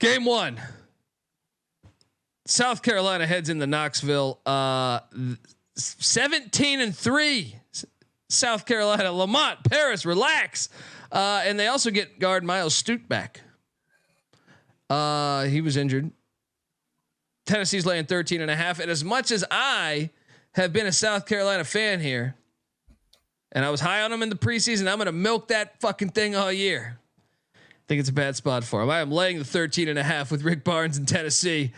Game 1. South Carolina heads into Knoxville. 17-3. South Carolina. Lamont Paris, relax. And they also get guard Miles Stute back. He was injured. Tennessee's laying 13.5. And as much as I have been a South Carolina fan here, and I was high on them in the preseason, I'm going to milk that fucking thing all year. I think it's a bad spot for him. I am laying the 13.5 with Rick Barnes in Tennessee.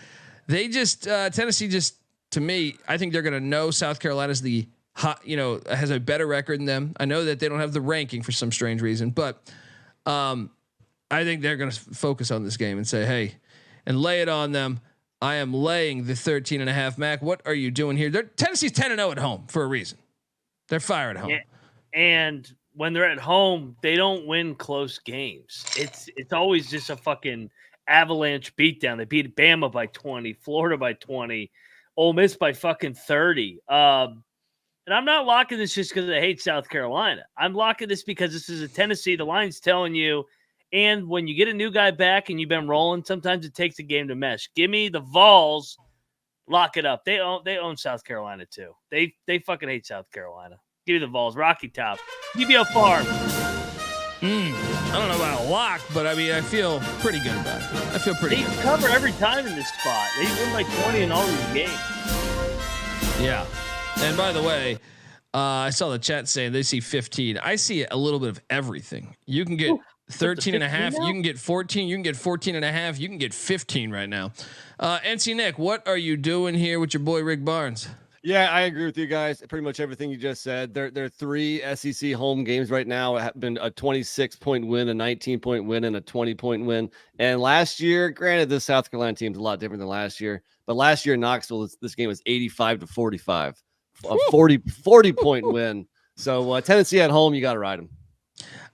They just Tennessee just, to me, I think they're going to know South Carolina's the hot, has a better record than them. I know that they don't have the ranking for some strange reason, but I think they're going to focus on this game and say, hey, and lay it on them. I am laying the 13.5. Mac, what are you doing here? Tennessee's 10-0 at home for a reason. They're fire at home. Yeah. And when they're at home, they don't win close games. It's always just a fucking avalanche beatdown. They beat Bama by 20, Florida by 20, Ole Miss by fucking 30. And I'm not locking this just because I hate South Carolina. I'm locking this because this is a Tennessee. The line's telling you. And when you get a new guy back and you've been rolling, sometimes it takes a game to mesh. Give me the Vols. Lock it up. They own South Carolina too. They fucking hate South Carolina. Give me the Vols. Rocky Top. UBO Farm. I don't know about a lock, but I mean, I feel pretty good about it. I feel pretty good. They cover every time in this spot. They win by 20 in all these games. Yeah. And by the way, I saw the chat saying they see 15. I see a little bit of everything. You can get 13.5. You can get 14. You can get 14.5. You can get 15 right now. NC Nick, what are you doing here with your boy Rick Barnes? Yeah, I agree with you guys. Pretty much everything you just said. They're 3 SEC home games right now. It have been a 26-point win, a 19-point win, and a 20-point win. And last year, granted, this South Carolina team's a lot different than last year. But last year in Knoxville, this game was 85-45, a 40-point win. So Tennessee at home, you got to ride them.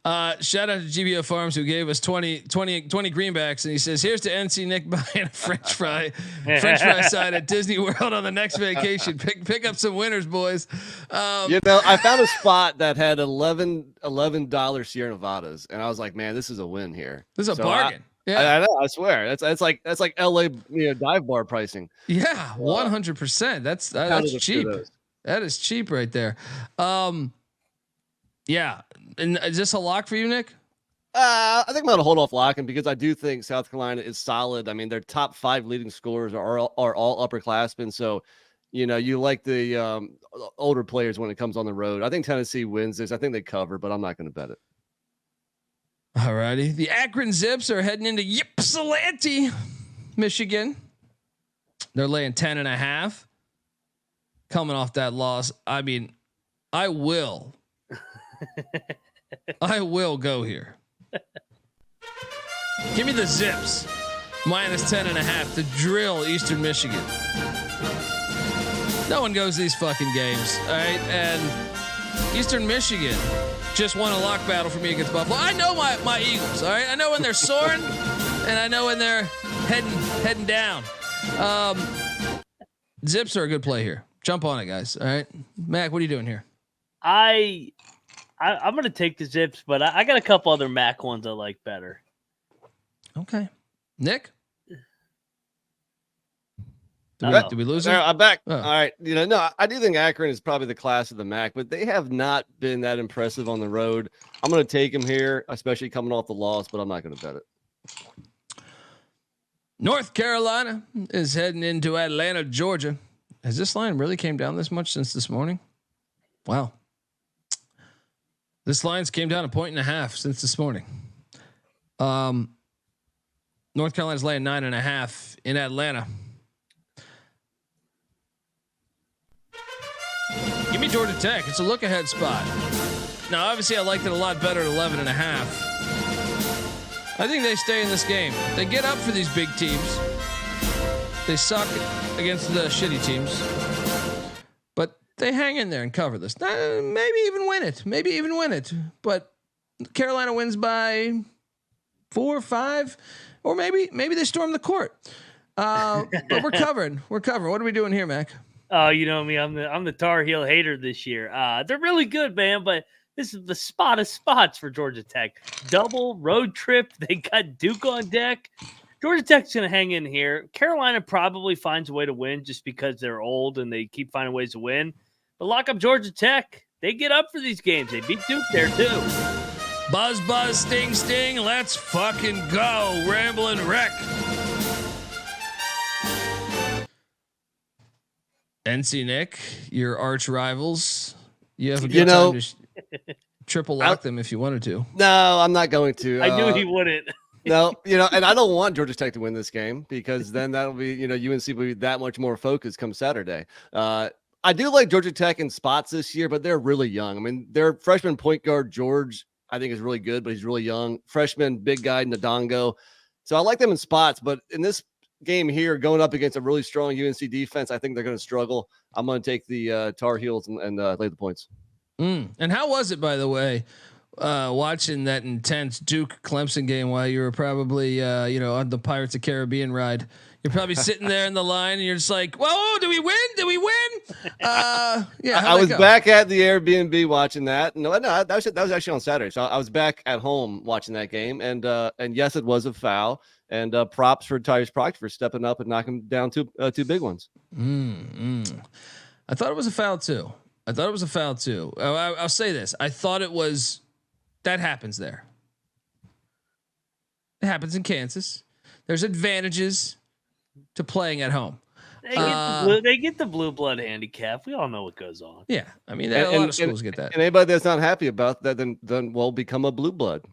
Shout out to GBO Farms who gave us 20 greenbacks, and he says, here's to NC Nick buying a French fry side at Disney World on the next vacation. Pick up some winners, boys. I found a spot that had $11 Sierra Nevadas, and I was like, man, this is a win here. This is a bargain. I know. I swear. That's like LA dive bar pricing. Yeah, 100%. That's cheap. That is cheap right there. Yeah. And is this a lock for you, Nick? I think I'm going to hold off locking because I do think South Carolina is solid. I mean, their top 5 leading scorers are all upperclassmen. So, you like the older players when it comes on the road. I think Tennessee wins this. I think they cover, but I'm not going to bet it. All righty. The Akron Zips are heading into Ypsilanti, Michigan. They're laying 10.5. Coming off that loss. I mean, I will go here. Give me the Zips minus 10.5 to drill Eastern Michigan. No one goes to these fucking games. All right. And Eastern Michigan just won a lock battle for me against Buffalo. I know my Eagles. All right. I know when they're soaring and I know when they're heading down. Zips are a good play here. Jump on it, guys. All right. Mac, what are you doing here? I'm going to take the Zips, but I got a couple other Mac ones I like better. Okay. Nick? Did we lose him? I'm back. Oh. All right. No, I do think Akron is probably the class of the MAC, but they have not been that impressive on the road. I'm going to take them here, especially coming off the loss, but I'm not going to bet it. North Carolina is heading into Atlanta, Georgia. Has this line really came down this much since this morning? Wow. This line's came down 1.5 since this morning. North Carolina's laying 9.5 in Atlanta. Give me Georgia Tech. It's a look ahead spot. Now, obviously, I liked it a lot better at 11.5. I think they stay in this game. They get up for these big teams. They suck against the shitty teams, but they hang in there and cover this. Maybe even win it. But Carolina wins by 4 or 5, or maybe they storm the court. But we're covering. What are we doing here, Mac? Oh, you know me. I'm the Tar Heel hater this year. They're really good, man, but this is the spot of spots for Georgia Tech. Double road trip. They got Duke on deck. Georgia Tech's going to hang in here. Carolina probably finds a way to win just because they're old and they keep finding ways to win. But lock up Georgia Tech. They get up for these games. They beat Duke there too. Buzz, buzz, sting, sting. Let's fucking go. Ramblin' wreck. NC Nick, your arch rivals. You have a good time to triple lock them if you wanted to. No, I'm not going to. I knew he wouldn't. No, and I don't want Georgia Tech to win this game because then that'll be, UNC will be that much more focused come Saturday. I do like Georgia Tech in spots this year, but they're really young. I mean, their freshman point guard, George, I think is really good, but he's really young. Freshman, big guy, Ndongo. So I like them in spots, but in this game here, going up against a really strong UNC defense, I think they're going to struggle. I'm going to take the Tar Heels and lay the points. And how was it, by the way, watching that intense Duke Clemson game while you were probably, on the Pirates of Caribbean ride? You're probably sitting there in the line and you're just like, whoa, did we win? Did we win? I was back at the Airbnb watching that. No, that was actually on Saturday. So I was back at home watching that game. And yes, it was a foul. And props for Tyrese Proctor for stepping up and knocking down two big ones. I thought it was a foul too. I'll say this. I thought it was, that happens there. It happens in Kansas. There's advantages to playing at home. They get the blue blood handicap. We all know what goes on. Yeah. I mean, a lot of schools get that. And anybody that's not happy about that, then will become a blue blood.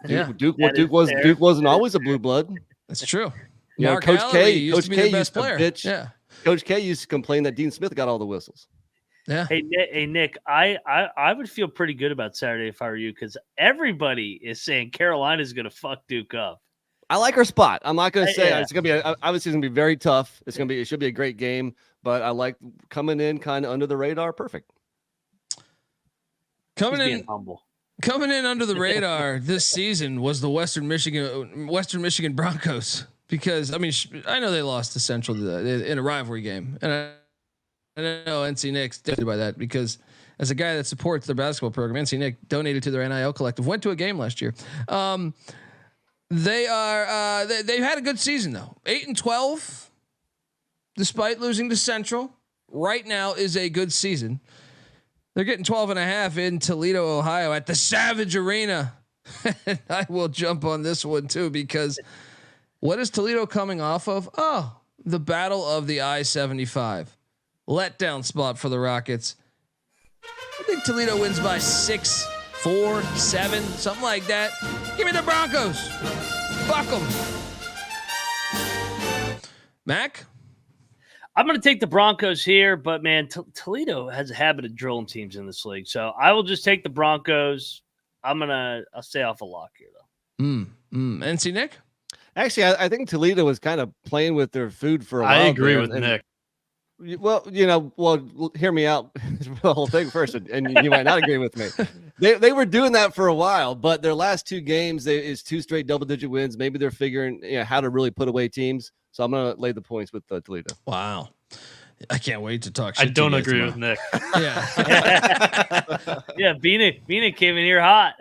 Yeah. Duke wasn't always a blue blood. That's true. Coach Alley K used to be the best player. Bitch. Yeah. Coach K used to complain that Dean Smith got all the whistles. Yeah. Hey Nick, I would feel pretty good about Saturday if I were you, because everybody is saying Carolina's going to fuck Duke up. I like our spot. I'm not going to say it's going to be. Obviously, it's going to be very tough. It should be a great game. But I like coming in kind of under the radar. Perfect. Coming in under the radar this season was the Western Michigan Broncos, because I mean I know they lost to Central in a rivalry game, and I know NC Nick's dead by that, because as a guy that supports their basketball program, NC Nick donated to their NIL collective, went to a game last year. They've had a good season though. 8-12, despite losing to Central. Right now is a good season. They're getting 12.5 in Toledo, Ohio at the Savage Arena. I will jump on this one too, because what is Toledo coming off of? Oh, the battle of the I-75. Letdown spot for the Rockets. I think Toledo wins by 6, 4, 7, something like that. Give me the Broncos. Fuck them. Mac? I'm going to take the Broncos here, but man, Toledo has a habit of drilling teams in this league. So I will just take the Broncos. I'll stay off a lock here though. NC Nick? Actually, I think Toledo was kind of playing with their food for a while. I agree with Nick. Well, hear me out the whole thing first, and you might not agree with me. They were doing that for a while, but their last 2 games is 2 straight double-digit wins. Maybe they're figuring how to really put away teams. So I'm going to lay the points with Toledo. Wow. I can't wait to talk shit. I don't agree with Nick. Yeah. Yeah, Bieniek came in here hot.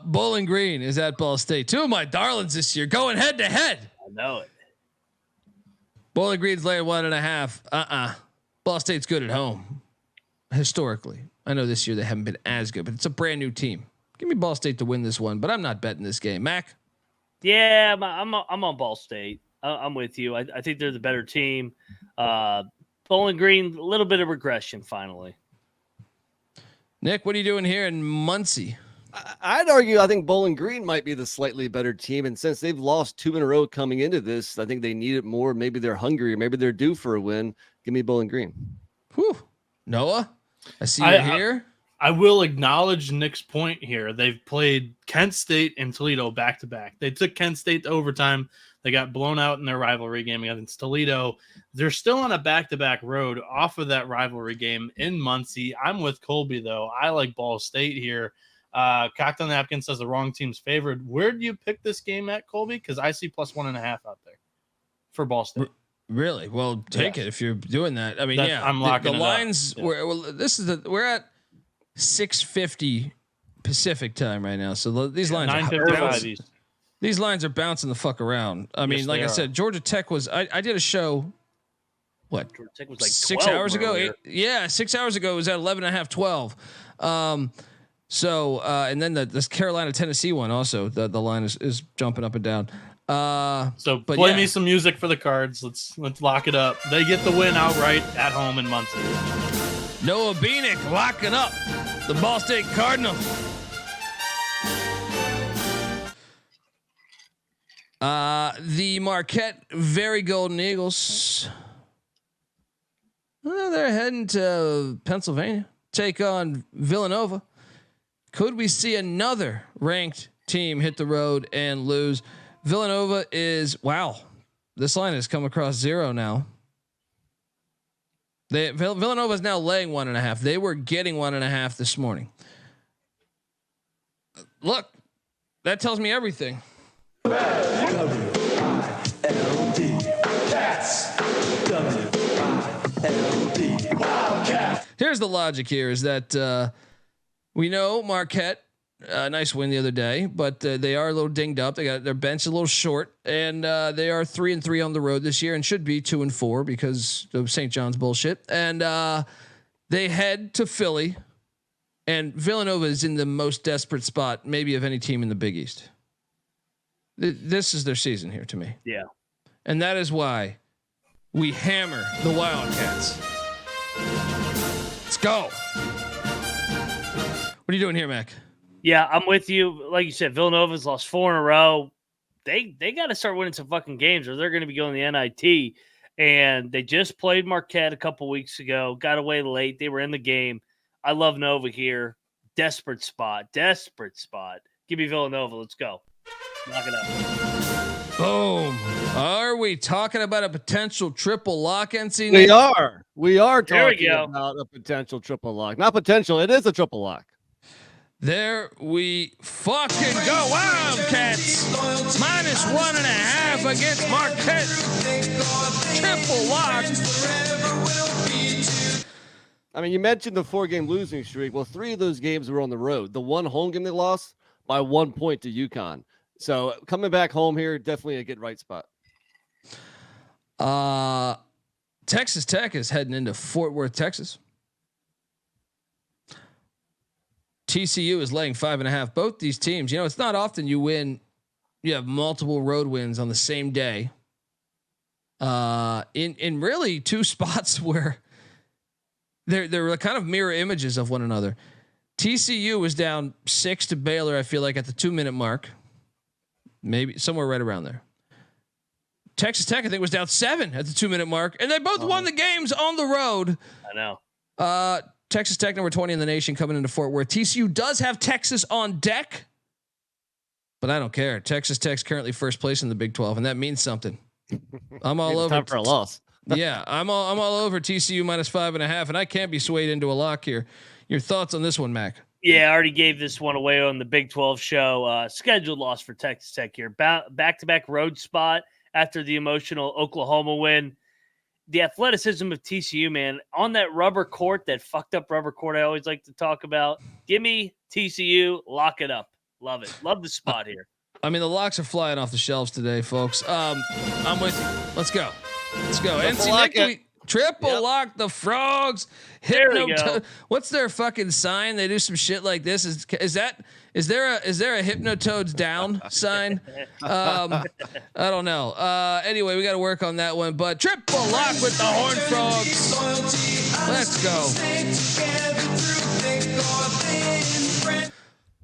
Bowling Green is at Ball State. 2 of my darlings this year going head to head. I know it. Bowling Green's laying 1.5. Ball State's good at home. Historically. I know this year they haven't been as good, but it's a brand new team. Give me Ball State to win this one, but I'm not betting this game. Mac? Yeah, I'm on Ball State. I'm with you. I think they're the better team. Bowling Green, a little bit of regression finally. Nick, what are you doing here in Muncie? I'd argue I think Bowling Green might be the slightly better team. And since they've lost 2 in a row coming into this, I think they need it more. Maybe they're hungry, or maybe they're due for a win. Give me Bowling Green. Whew. Noah, I see you're here. I will acknowledge Nick's point here. They've played Kent State and Toledo back to back. They took Kent State to overtime. They got blown out in their rivalry game against Toledo. They're still on a back-to-back road off of that rivalry game in Muncie. I'm with Colby, though. I like Ball State here. Cocktail Napkin says the wrong team's favored. Where do you pick this game at, Colby? Because I see plus 1.5 out there for Ball State. Really? Well, take it if you're doing that. I mean, I'm locking the lines. Yeah. We're at 6:50 Pacific time right now, so these lines 9:55 East. These lines are bouncing the fuck around. I mean, like I said, Georgia Tech was. I did a show. What? Georgia Tech was like 6 hours ago. 6 hours ago it was at 11.5, 12. And then this Carolina Tennessee one also. The line is jumping up and down. So play me some music for the Cards. Let's lock it up. They get the win outright at home in Muncie. Noah Bieniek locking up the Ball State Cardinal. The Marquette Very Golden Eagles. Well, they're heading to Pennsylvania. Take on Villanova. Could we see another ranked team hit the road and lose? Villanova is, wow, this line has come across 0 now. Villanova is now laying 1.5. They were getting 1.5 this morning. Look, that tells me everything. Here's the logic here is that we know Marquette, nice win the other day, but they are a little dinged up. They got their bench a little short, and they are 3-3 on the road this year and should be 2-4 because of St. John's bullshit. And they head to Philly, and Villanova is in the most desperate spot maybe of any team in the Big East. This is their season here to me. Yeah. And that is why we hammer the Wildcats. Let's go. What are you doing here, Mac? Yeah, I'm with you. Like you said, Villanova's lost 4 in a row. They got to start winning some fucking games or they're going to be going to the NIT. And they just played Marquette a couple weeks ago, got away late. They were in the game. I love Nova here. Desperate spot. Give me Villanova. Let's go. Lock it up. Boom. Are we talking about a potential triple lock, NC? We are talking about a potential triple lock. Not potential. It is a triple lock. There we fucking go. Wildcats -1.5 against Marquette. Triple lock. I mean, you mentioned the 4-game losing streak. Well, 3 of those games were on the road. The one home game they lost by 1 point to UConn. So coming back home here, definitely a get right spot. Texas Tech is heading into Fort Worth, Texas. TCU is laying 5.5. Both these teams, it's not often you have multiple road wins on the same day. In really 2 spots where they're kind of mirror images of one another. TCU was down 6 to Baylor, I feel like at the 2-minute mark, maybe somewhere right around there. Texas Tech, I think, was down 7 at the 2-minute mark, and they both won the games on the road. I know. Texas Tech, number 20 in the nation, coming into Fort Worth. TCU does have Texas on deck, but I don't care. Texas Tech's currently first place in the Big 12, and that means something. I'm all over. Time for a loss. Yeah, I'm all over TCU -5.5, and I can't be swayed into a lock here. Your thoughts on this one, Mac? Yeah, I already gave this one away on the Big 12 show. Scheduled loss for Texas Tech here. Back-to-back road spot after the emotional Oklahoma win. The athleticism of TCU, man, on that rubber court, that fucked up rubber court I always like to talk about. Give me TCU, lock it up. Love it. Love the spot here. I mean, the locks are flying off the shelves today, folks. I'm with you. Let's go. Triple lock the Frogs. What's their fucking sign? They do some shit like this. Is there a Hypnotoads down sign? I don't know. Anyway, we got to work on that one. But triple lock with the Horned Frogs. Let's go.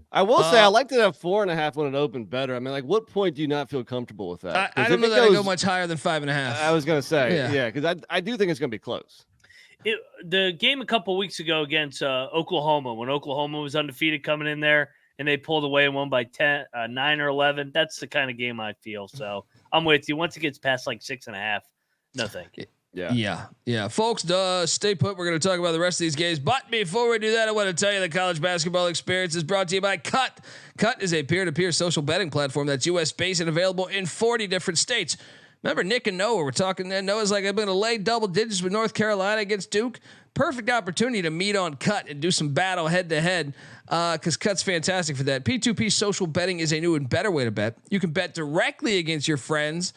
I will say I like to have 4.5 when it opened better. I mean, like, what point do you not feel comfortable with that? I don't know that I go much higher than 5.5. I was gonna say, because I do think it's gonna be close. The game a couple weeks ago against Oklahoma, when Oklahoma was undefeated coming in there and they pulled away and won by 9 or 11. That's the kind of game I feel. So I'm with you. Once it gets past like 6.5, no thank you. Yeah. Folks, stay put. We're going to talk about the rest of these games. But before we do that, I want to tell you the college basketball experience is brought to you by Cut. Cut is a peer-to-peer social betting platform that's U.S. based and available in 40 different states. Remember Nick and Noah were talking then. Noah's like, I'm going to lay double digits with North Carolina against Duke. Perfect opportunity to meet on Cut and do some battle head to head. Cause Cut's fantastic for that. P2P social betting is a new and better way to bet. You can bet directly against your friends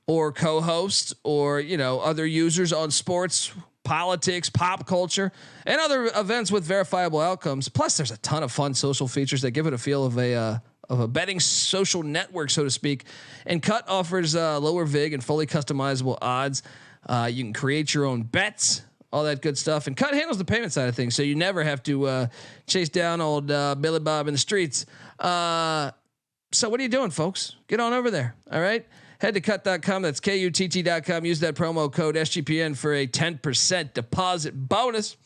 or co-hosts or, other users on sports, politics, pop culture, and other events with verifiable outcomes. Plus there's a ton of fun social features that give it a feel of a betting social network, so to speak. And Cut offers lower vig and fully customizable odds. You can create your own bets, all that good stuff. And Cut handles the payment side of things, so you never have to chase down old Billy Bob in the streets. So what are you doing, folks? Get on over there. All right. Head to cut.com. That's KUTT.com. Use that promo code SGPN for a 10% deposit bonus.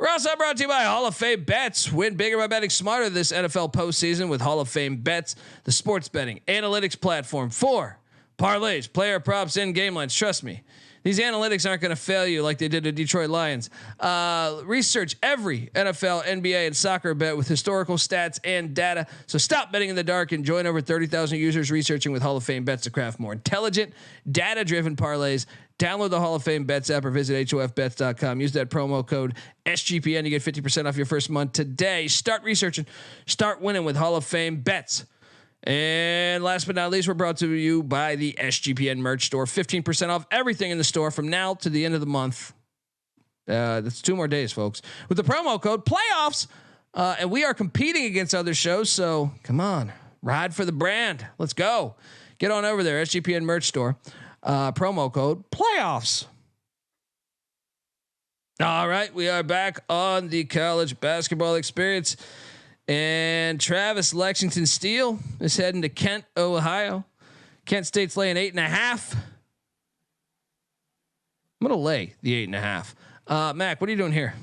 We're also brought to you by Hall of Fame Bets. Win bigger by betting smarter this NFL postseason with Hall of Fame Bets, the sports betting analytics platform for parlays, player props, and game lines. Trust me, these analytics aren't going to fail you like they did the Detroit Lions. Research every NFL, NBA, and soccer bet with historical stats and data. So stop betting in the dark and join over 30,000 users researching with Hall of Fame Bets to craft more intelligent, data-driven parlays. Download the Hall of Fame Bets app or visit HOFBets.com. Use that promo code SGPN to get 50% off your first month today. Start researching. Start winning with Hall of Fame Bets. And last but not least, we're brought to you by the SGPN merch store. 15% off everything in the store from now to the end of the month. That's 2 more days, folks. With the promo code PLAYOFFS. And we are competing against other shows, so come on. Ride for the brand. Let's go. Get on over there, SGPN merch store. Promo code PLAYOFFS. All right, we are back on the college basketball experience. And Travis Lexington Steele is heading to Kent, Ohio. Kent State's laying 8.5. I'm going to lay the 8.5. Mac, what are you doing here?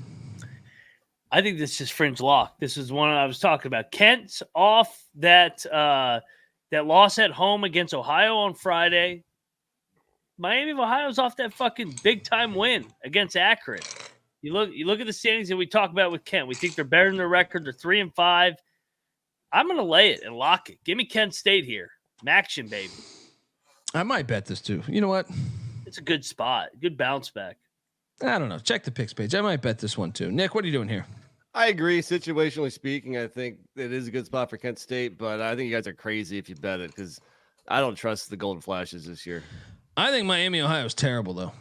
I think this is fringe lock. This is one I was talking about. Kent's off that loss at home against Ohio on Friday. Miami of Ohio's off that fucking big time win against Akron. You look at the standings that we talk about with Kent. We think they're better than their record. They're 3-5. I'm going to lay it and lock it. Give me Kent State here. Maction, baby. I might bet this too. You know what? It's a good spot. Good bounce back. I don't know. Check the picks page. I might bet this one too. Nick, what are you doing here? I agree. Situationally speaking, I think it is a good spot for Kent State, but I think you guys are crazy if you bet it because I don't trust the Golden Flashes this year. I think Miami, Ohio is terrible though.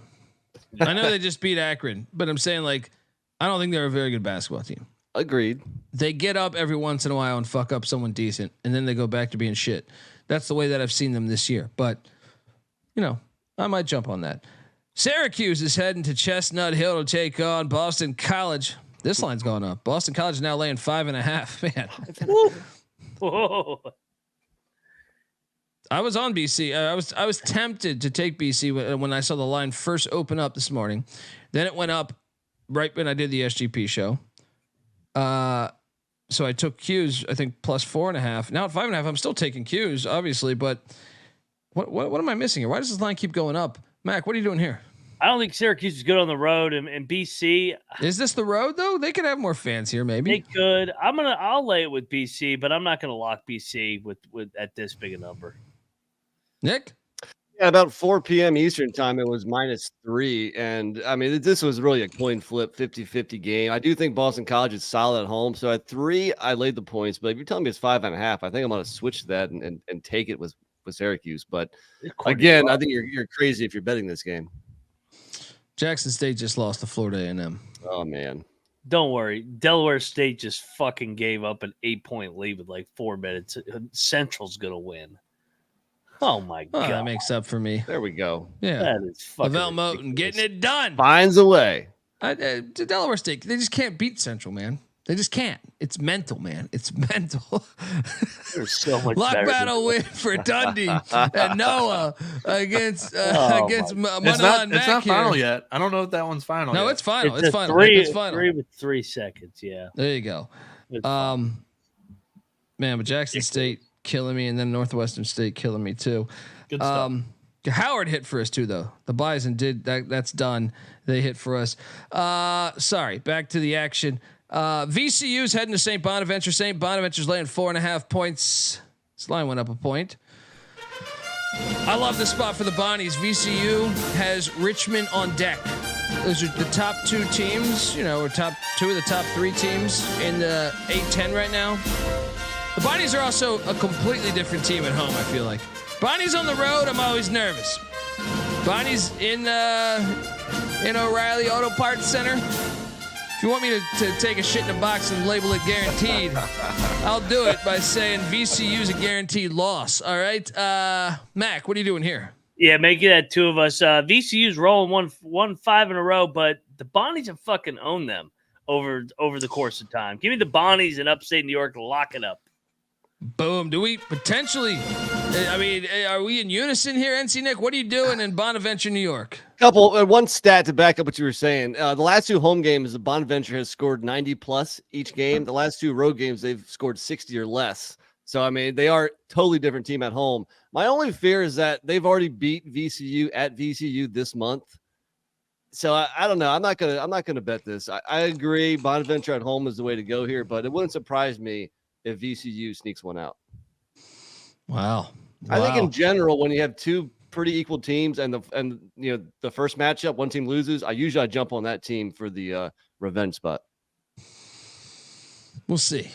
I know they just beat Akron, but I'm saying I don't think they're a very good basketball team. Agreed. They get up every once in a while and fuck up someone decent, and then they go back to being shit. That's the way that I've seen them this year. But, I might jump on that. Syracuse is heading to Chestnut Hill to take on Boston College. This line's going up. Boston College is now laying 5.5. Man. Whoa. I was on BC. I was tempted to take BC when I saw the line first open up this morning. Then it went up right when I did the SGP show. So I took Q's, I think plus 4.5. Now at 5.5, I'm still taking Q's, obviously. But what am I missing here? Why does this line keep going up? Mac, what are you doing here? I don't think Syracuse is good on the road, and BC. Is this the road though? They could have more fans here, maybe. They could. I'll lay it with BC, but I'm not gonna lock BC with at this big a number. Nick? Yeah, about 4 p.m. Eastern time, it was -3. And I mean, this was really a coin flip, 50-50 game. I do think Boston College is solid at home. So at 3, I laid the points. But if you're telling me it's 5.5, I think I'm going to switch that and take it with Syracuse. But again, I think you're crazy if you're betting this game. Jackson State just lost to Florida A&M. Oh, man. Don't worry. Delaware State just fucking gave up an 8-point lead with like 4 minutes. Central's going to win. Oh my God. That makes up for me. There we go. Yeah. That is fucking Lavelle Moten getting it done. Finds a way. Delaware State, they just can't beat Central, man. They just can't. It's mental, man. It's mental. There's so much Lock battle win for Dundee and Noah against Moneyline Mac. It's not here. final yet. I don't know if that one's final. No, yet. it's final. It's final. 3 It's final. 3 with 3 seconds. Yeah. There you go. Man, but Jackson State killing me, and then Northwestern State killing me too. Good stuff. Howard hit for us too, though. The Bison did that. That's done. They hit for us. Sorry. Back to the action. VCU's heading to St. Bonaventure. St. Bonaventure's laying 4.5 points. This line went up a point. I love the spot for the Bonnies. VCU has Richmond on deck. Those are the top 2 teams, or top 2 of the top 3 teams in the 8-10 right now. The Bonnies are also a completely different team at home, I feel like. Bonnies on the road, I'm always nervous. Bonnies in O'Reilly Auto Parts Center. If you want me to take a shit in a box and label it guaranteed, I'll do it by saying VCU's a guaranteed loss. All right, Mac, what are you doing here? Yeah, make it at 2 of us. VCU's rolling 1-5 in a row, but the Bonnies have fucking owned them over the course of time. Give me the Bonnies in upstate New York to lock it up. Boom. Do we potentially? I mean, are we in unison here, NC Nick? What are you doing in Bonaventure, New York? One stat to back up what you were saying. The last 2 home games, the Bonaventure has scored 90 plus each game. The last 2 road games, they've scored 60 or less. So I mean, they are a totally different team at home. My only fear is that they've already beat VCU at VCU this month. So I don't know. I'm not gonna bet this. I agree. Bonaventure at home is the way to go here, but it wouldn't surprise me if VCU sneaks one out. Wow. I think in general, when you have 2 pretty equal teams and the first matchup, one team loses, I usually jump on that team for the revenge spot. We'll see.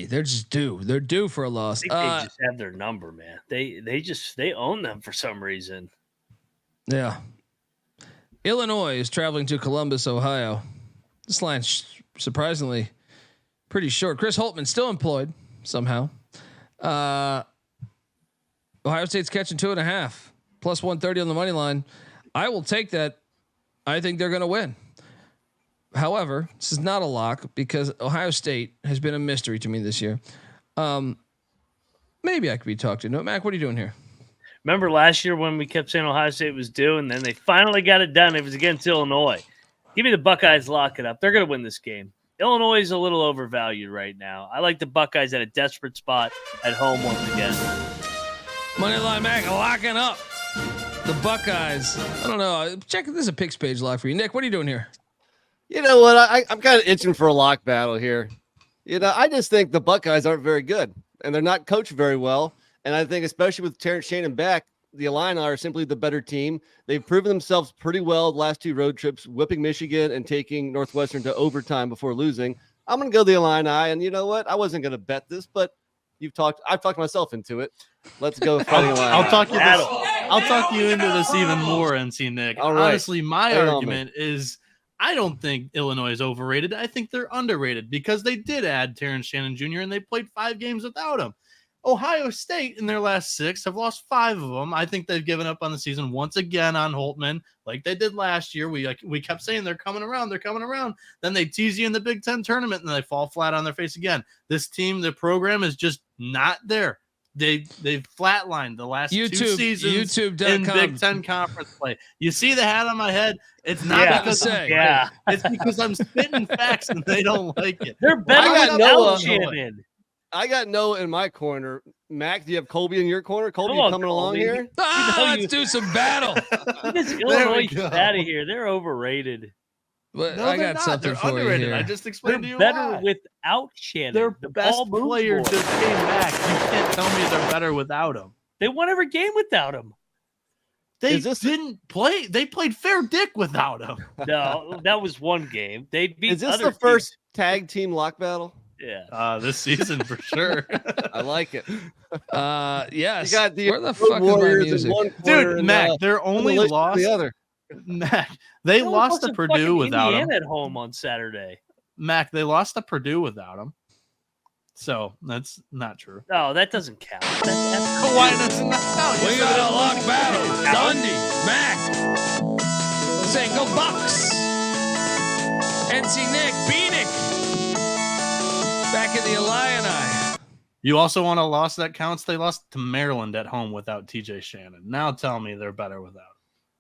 They're just due. They're due for a loss. I think they just have their number, man. They own them for some reason. Yeah. Illinois is traveling to Columbus, Ohio. This line's surprisingly pretty short. Chris Holtmann still employed somehow. Ohio State's catching 2.5 plus 130 on the money line. I will take that. I think they're going to win. However, this is not a lock because Ohio State has been a mystery to me this year. Maybe I could be talked into. Mac, what are you doing here? Remember last year when we kept saying Ohio State was due, and then they finally got it done. It was against Illinois. Give me the Buckeyes, lock it up. They're going to win this game. Illinois is a little overvalued right now. I like the Buckeyes at a desperate spot at home once again. Moneyline Mac locking up the Buckeyes. I don't know. Check this is a picks page lock for you. Nick, what are you doing here? You know what? I'm kind of itching for a lock battle here. I just think the Buckeyes aren't very good, and they're not coached very well. And I think especially with Terrence Shannon back, the Illini are simply the better team. They've proven themselves pretty well the last 2 road trips, whipping Michigan and taking Northwestern to overtime before losing. I'm going to go the Illini, and you know what? I wasn't going to bet this, but I've talked myself into it. Let's go Fighting Illini. I'll talk you into this even more, NC Nick. All right. Honestly, my argument is I don't think Illinois is overrated. I think they're underrated because they did add Terrence Shannon Jr. and they played 5 games without him. Ohio State in their last 6 have lost 5 of them. I think they've given up on the season once again on Holtmann, like they did last year. We kept saying they're coming around. Then they tease you in the Big Ten tournament and they fall flat on their face again. This team, the program is just not there. They've flatlined the last 2 seasons in Big Ten conference play. You see the hat on my head? It's not it's because I'm spitting facts and they don't like it. They're better without Shannon. I got Noah in my corner. Mac, do you have Colby in your corner? Colby, you coming along here? Let's do some battle. Illinois out of here. They're overrated. But I got something for you here. I just explained to you better without Shannon. Their best player just came back. You can't tell me they're better without him. They won every game without him. They didn't play. They played fair dick without him. No, that was one game. They beat. Is this the first tag team lock battle? Yeah. This season for sure. I like it. Yes. You got the Where the fuck is my music? Dude, Mac, they're only lost the other. Mac, they lost to Purdue without him. At home on Saturday. Mac, they lost to Purdue without him. So that's not true. No, that doesn't count. Why doesn't that count? We got a lock battle. Dundee, Mac. Saying go Bucks. NC Nick, Bieniek. Back in the Illini. You also want a loss that counts? They lost to Maryland at home without TJ Shannon. Now tell me they're better without him.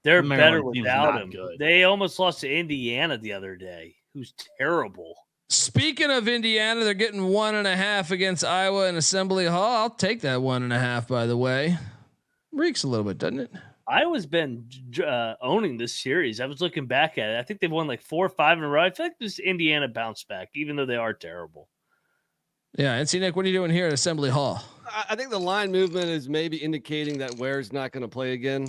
They're better without him. Good. They almost lost to Indiana the other day, who's terrible. Speaking of Indiana, they're getting 1.5 against Iowa in Assembly Hall. I'll take that 1.5, by the way. Reeks a little bit, doesn't it? Iowa's been owning this series. I was looking back at it. I think they've won like 4 or 5 in a row. I feel like this Indiana bounced back, even though they are terrible. Yeah. NC Nick, what are you doing here at Assembly Hall? I think the line movement is maybe indicating that Ware's not going to play again.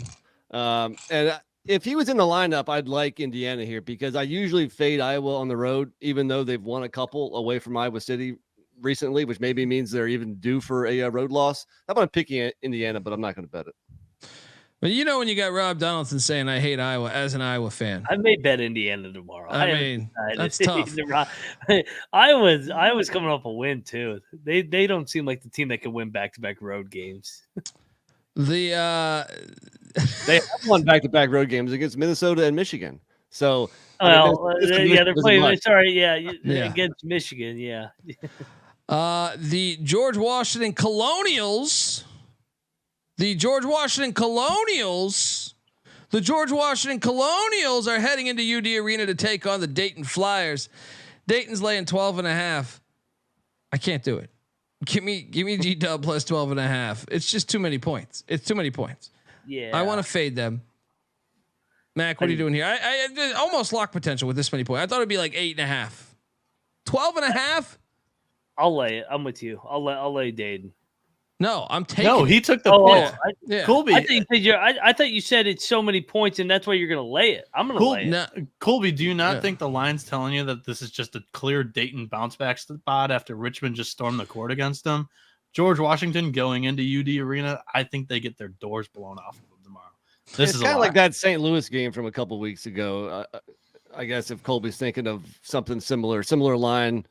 And if he was in the lineup, I'd like Indiana here because I usually fade Iowa on the road, even though they've won a couple away from Iowa City recently, which maybe means they're even due for a road loss. I'm going to pick Indiana, but I'm not going to bet it. But you know when you got Rob Donaldson saying I hate Iowa as an Iowa fan. I may bet Indiana tomorrow. I mean, that's tough. Iowa's coming off a win too. They don't seem like the team that can win back-to-back road games. They have won back-to-back road games against Minnesota and Michigan. So they're playing. Sorry, against Michigan. Yeah. The George Washington Colonials. The George Washington Colonials are heading into UD Arena to take on the Dayton Flyers. Dayton's laying 12.5. I can't do it. Give me G-Dub plus 12.5. It's just too many points. It's too many points. Yeah. I want to fade them. Mac, what are you doing here? I almost lock potential with this many points. I thought it'd be like 8.5. 12.5. I'll lay it. I'm with you. I'll lay Dayton. No, I'm taking. No, he took the point. Yeah. Colby, I thought you said it's so many points, and that's why you're going to lay it. I'm going to lay it. No, Colby, do you not think the line's telling you that this is just a clear Dayton bounce back spot after Richmond just stormed the court against them? George Washington going into UD Arena, I think they get their doors blown off of them tomorrow. It's kind of like that St. Louis game from a couple weeks ago. I guess if Colby's thinking of something similar line,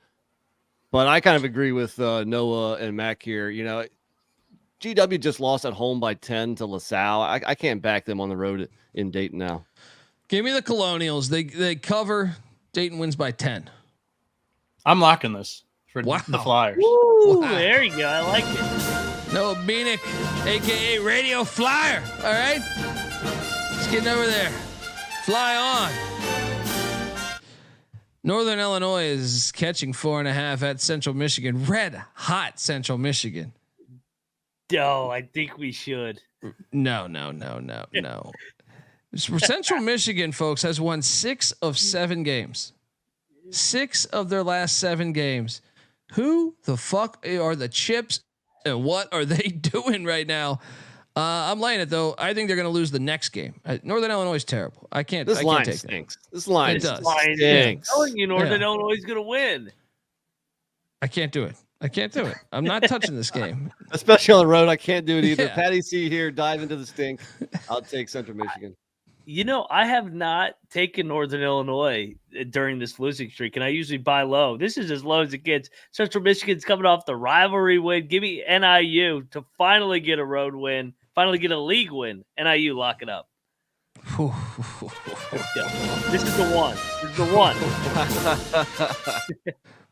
but I kind of agree with Noah and Mac here. You know, GW just lost at home by 10 to LaSalle. I can't back them on the road in Dayton now. Give me the Colonials. They cover. Dayton wins by 10. I'm locking this for the Flyers. Woo, wow. There you go. I like it. Noah Medved, aka Radio Flyer. All right, let's get over there. Fly on. Northern Illinois is catching 4.5 at Central Michigan. Red hot Central Michigan. No, I think we should. No. Central Michigan, folks, has won 6 of 7 games. 6 of their last 7 games. Who the fuck are the Chips and what are they doing right now? I'm laying it though. I think they're going to lose the next game. Northern Illinois is terrible. I can't. This line take stinks. This line does. Stinks. I'm telling you, Northern Illinois is going to win. I can't do it. I'm not touching this game, especially on the road. I can't do it either. Yeah. Patty C here, dive into the stink. I'll take Central Michigan. You know, I have not taken Northern Illinois during this losing streak, and I usually buy low. This is as low as it gets. Central Michigan's coming off the rivalry win. Give me NIU to finally get a road win, finally get a league win. NIU, lock it up. Let's go. This is the one.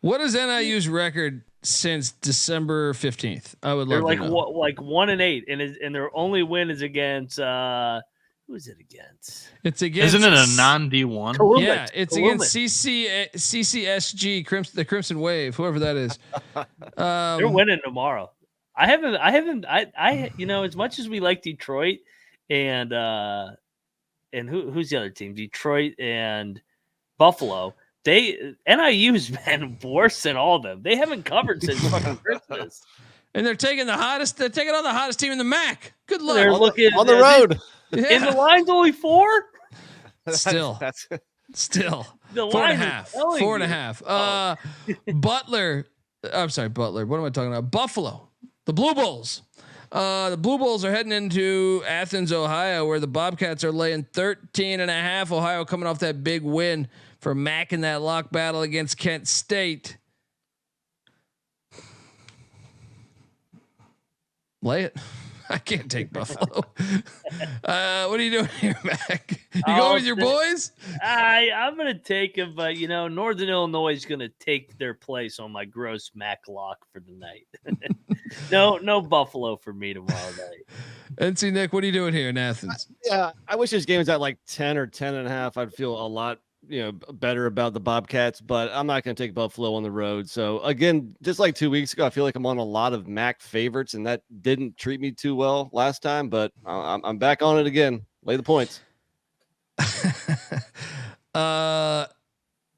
What is NIU's record since December 15th? I would love to know. Like 1-8, and their only win is against who is it against? It's against. Isn't it a non-D1? Yeah, it's against CCSG, the Crimson Wave, whoever that is. They're winning tomorrow. I haven't. You know, as much as we like Detroit and who's the other team? Detroit and Buffalo. NIU's been worse than all of them. They haven't covered since fucking Christmas. And they're taking on the hottest team in the MAC. Good luck. They're looking on the road. And the line's only 4. Still the 4.5. 4.5. Butler. I'm sorry, Butler. What am I talking about? Buffalo. The Blue Bulls. The Blue Bulls are heading into Athens, Ohio, where the Bobcats are laying 13.5. Ohio coming off that big win for Mac in that lock battle against Kent State. Lay it. I can't take Buffalo. What are you doing here, Mac? You going with your boys? I'm going to take them, but you know, Northern Illinois is going to take their place on my gross Mac lock for the night. No Buffalo for me tomorrow night. NC Nick, what are you doing here in Athens? Yeah, I wish this game was at like 10 or 10.5. I'd feel a lot better about the Bobcats, but I'm not going to take Buffalo on the road. So again, just like 2 weeks ago, I feel like I'm on a lot of MAC favorites, and that didn't treat me too well last time, but I'm back on it again. Lay the points.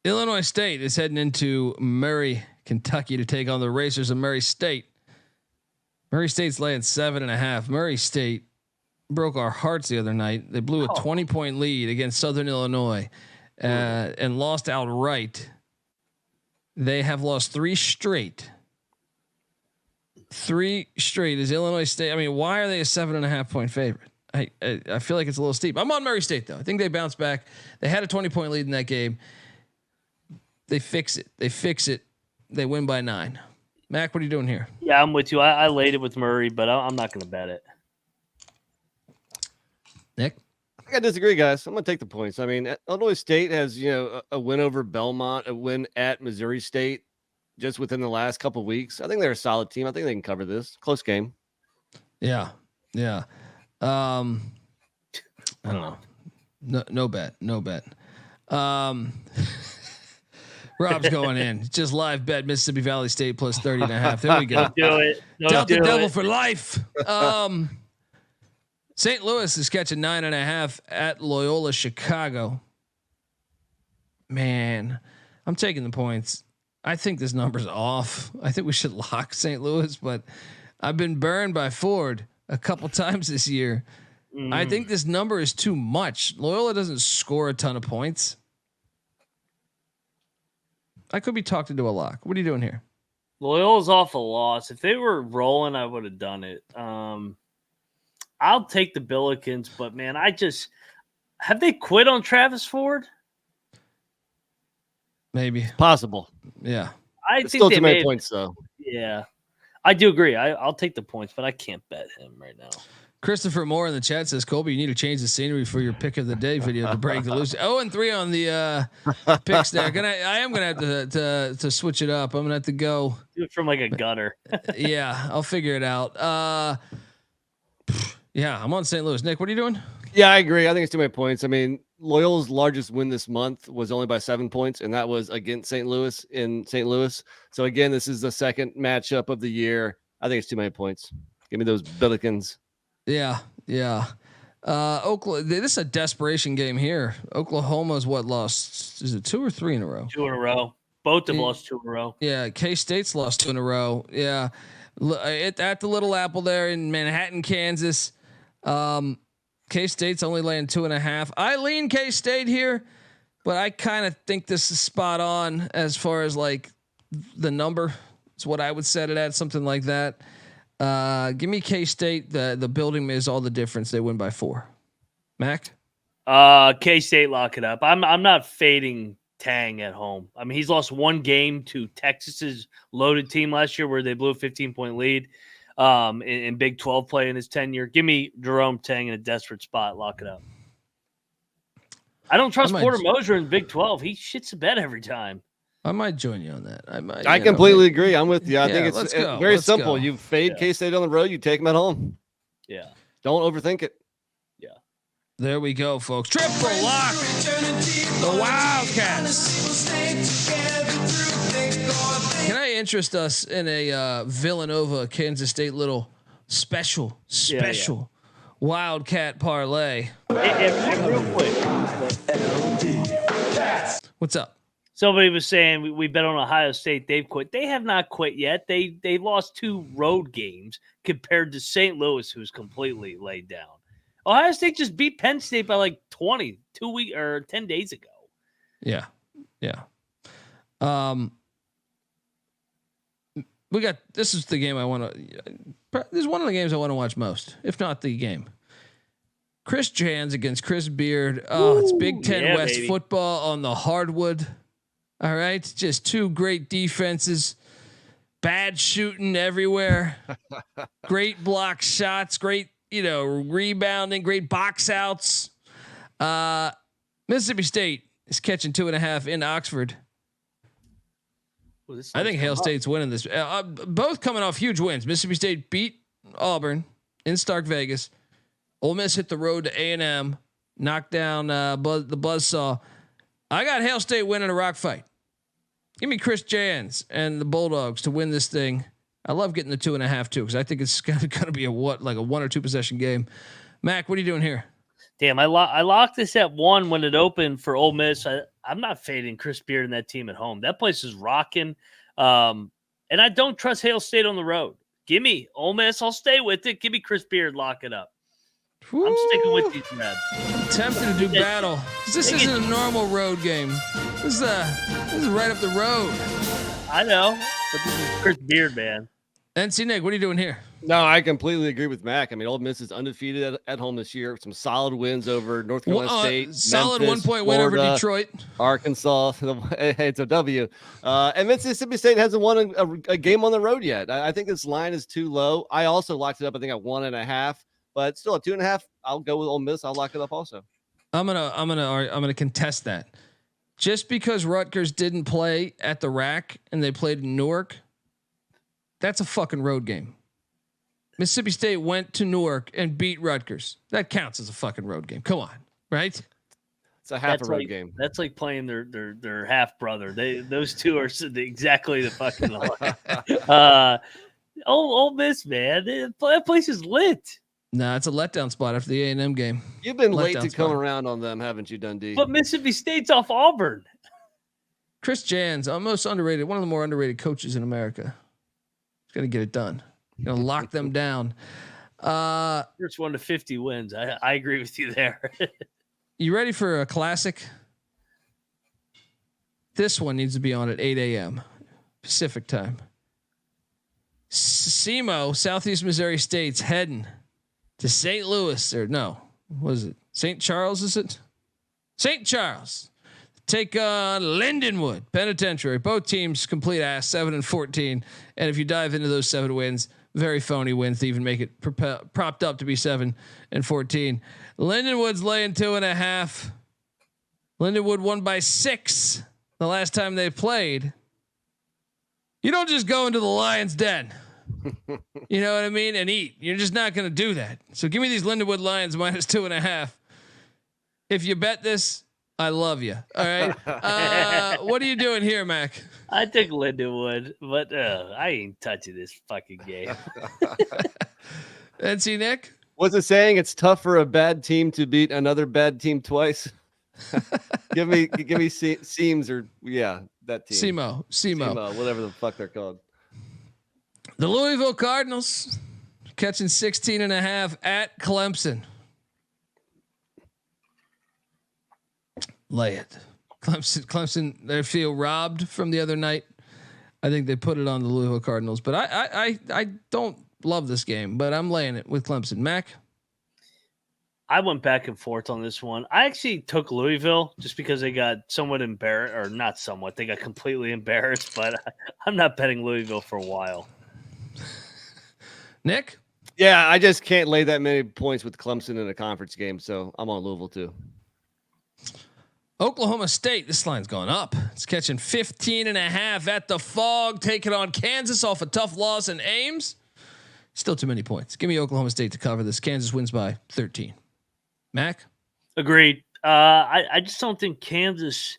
Illinois State is heading into Murray Kentucky to take on the Racers of Murray State. Murray State's laying 7.5. Murray State broke our hearts the other night. They blew a 20-point lead against Southern Illinois and lost outright. They have lost 3 straight. 3 straight is Illinois State. I mean, why are they a 7.5 point favorite? I feel like it's a little steep. I'm on Murray State though. I think they bounce back. They had a 20-point lead in that game. They fix it. They win by 9. Mac, what are you doing here? Yeah, I'm with you. I laid it with Murray, but I'm not going to bet it. Nick? I think I disagree, guys. I'm going to take the points. I mean, Illinois State has, a win over Belmont, a win at Missouri State just within the last couple of weeks. I think they're a solid team. I think they can cover this. Close game. Yeah. I don't know. No bet. Rob's going in. Just live bet Mississippi Valley State plus 30.5. There we go. Don't do it. Delta Devil for life. St. Louis is catching 9.5 at Loyola Chicago. Man, I'm taking the points. I think this number's off. I think we should lock St. Louis, but I've been burned by Ford a couple times this year. I think this number is too much. Loyola doesn't score a ton of points. I could be talked into a lock. What are you doing here? Loyola's off a loss. If they were rolling, I would have done it. I'll take the Billikens, but man, have they quit on Travis Ford? Maybe Possible. Yeah. It's still too many points though. Yeah, I do agree. I'll take the points, but I can't bet him right now. Christopher Moore in the chat says, Colby, you need to change the scenery for your pick of the day video to break the loose. 0-3 on the picks there. I am gonna have to switch it up. I'm gonna have to go Do it from like a gutter. yeah, I'll figure it out. Yeah, I'm on St. Louis. Nick, what are you doing? Yeah, I agree. I think it's too many points. I mean, Loyola's largest win this month was only by 7 points, and that was against St. Louis in St. Louis. So again, this is the second matchup of the year. I think it's too many points. Give me those Billikens. Yeah. Oklahoma. This is a desperation game here. Oklahoma's lost? Is it 2 or 3 in a row? 2 in a row. Both have lost 2 in a row. Yeah. K-State's lost 2 in a row. Yeah. At the Little Apple there in Manhattan, Kansas. K-State's only laying 2.5. I lean K-State here, but I kind of think this is spot on as far as like the number. It's what I would set it at, something like that. Give me K-State. The building is all the difference. They win by 4. Mac? K-State lock it up. I'm not fading Tang at home. I mean, he's lost 1 game to Texas's loaded team last year where they blew a 15-point lead in Big 12 play in his tenure. Give me Jerome Tang in a desperate spot. Lock it up. I don't trust Porter Moser in Big 12. He shits the bed every time. I might join you on that. I completely agree. I'm with you. I think it's very simple. Go. You fade K-State on the road. You take them at home. Yeah. Don't overthink it. Yeah. There we go, folks. Triple lock. The Wildcats. Can I interest us in a Villanova, Kansas State little special Wildcat parlay? And real quick. What's up? Somebody was saying we bet on Ohio State. They've quit. They have not quit yet. They lost 2 road games compared to St. Louis, who's completely laid down. Ohio State just beat Penn State by like 10 days ago. Yeah. This is the game I want to. This is one of the games I want to watch most, if not the game. Chris Jans against Chris Beard. Oh, it's Big Ten West baby. Football on the hardwood. All right, just 2 great defenses, bad shooting everywhere, great block shots, great rebounding, great box outs. Mississippi State is catching 2.5 in Oxford. I think Hail State's winning this. Both coming off huge wins. Mississippi State beat Auburn in Stark Vegas. Ole Miss hit the road to A&M, knocked down the buzzsaw. I got Hail State winning a rock fight. Give me Chris Jans and the Bulldogs to win this thing. I love getting the 2.5 too, because I think it's going to be a 1 or 2 possession game. Mac, what are you doing here? Damn, I locked this at 1 when it opened for Ole Miss. I'm not fading Chris Beard and that team at home. That place is rocking. And I don't trust Hail State on the road. Give me Ole Miss. I'll stay with it. Give me Chris Beard. Lock it up. I'm sticking with these Reds. Tempted to do battle. This isn't a normal road game. This is right up the road. I know, but this is Chris Beard, man. NC Nick, what are you doing here? No, I completely agree with Mac. I mean, Ole Miss is undefeated at home this year. Some solid wins over North Carolina State, solid Memphis, 1-point win over Florida, Detroit, Arkansas. It's a W. And Mississippi State hasn't won a game on the road yet. I think this line is too low. I also locked it up. I think at 1.5, but still at 2.5. I'll go with Ole Miss. I'll lock it up also. I'm gonna contest that. Just because Rutgers didn't play at the Rack and they played in Newark, that's a fucking road game. Mississippi State went to Newark and beat Rutgers. That counts as a fucking road game. Come on, right? It's a half a road game. That's like playing their half brother. Those two are exactly the fucking alike. Ole Miss, man, that place is lit. Nah, it's a letdown spot after the A&M game. You've been late to come around on them, haven't you, Dundee? But Mississippi State's off Auburn. Chris Jans, most underrated, one of the more underrated coaches in America. He's gonna get it done. Gonna lock them down. First 1 to 50 wins. I agree with you there. You ready for a classic? This one needs to be on at 8 a.m. Pacific time. SEMO, Southeast Missouri State's heading to St. Louis, or no, what is it? St. Charles, is it? St. Charles. Take on Lindenwood Penitentiary. Both teams complete ass 7-14. And if you dive into those 7 wins, very phony wins to even make it propped up to be 7-14. Lindenwood's laying 2.5. Lindenwood won by 6 the last time they played. You don't just go into the Lions' den. You know what I mean? And eat. You're just not going to do that. So give me these Lindenwood Lions minus 2.5. If you bet this, I love you. All right. What are you doing here, Mac? I think Lindenwood, but I ain't touching this fucking game. NC Nick? What's it saying? It's tough for a bad team to beat another bad team twice. give me Seams or that team. SEMO, whatever the fuck they're called. The Louisville Cardinals catching 16.5 at Clemson. Lay it. Clemson, they feel robbed from the other night. I think they put it on the Louisville Cardinals, but I don't love this game, but I'm laying it with Clemson. Mac? I went back and forth on this one. I actually took Louisville just because they got somewhat embarrassed, or not somewhat, they got completely embarrassed, but I'm not betting Louisville for a while. Nick? Yeah, I just can't lay that many points with Clemson in a conference game, so I'm on Louisville too. Oklahoma State, this line's gone up. It's catching 15.5 at the Fog, taking on Kansas off a tough loss in Ames. Still too many points. Give me Oklahoma State to cover this. Kansas wins by 13. Mac? Agreed. I just don't think Kansas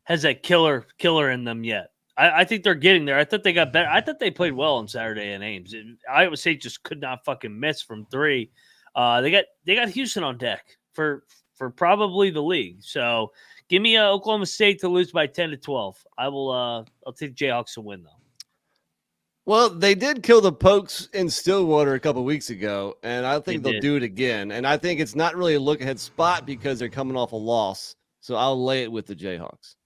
has that killer in them yet. I think they're getting there. I thought they got better. I thought they played well on Saturday in Ames. Iowa State just could not fucking miss from 3. They got Houston on deck for probably the league. So give me Oklahoma State to lose by 10-12. I'll take Jayhawks to win though. Well, they did kill the Pokes in Stillwater a couple weeks ago, and I think they'll do it again. And I think it's not really a look ahead spot because they're coming off a loss. So I'll lay it with the Jayhawks.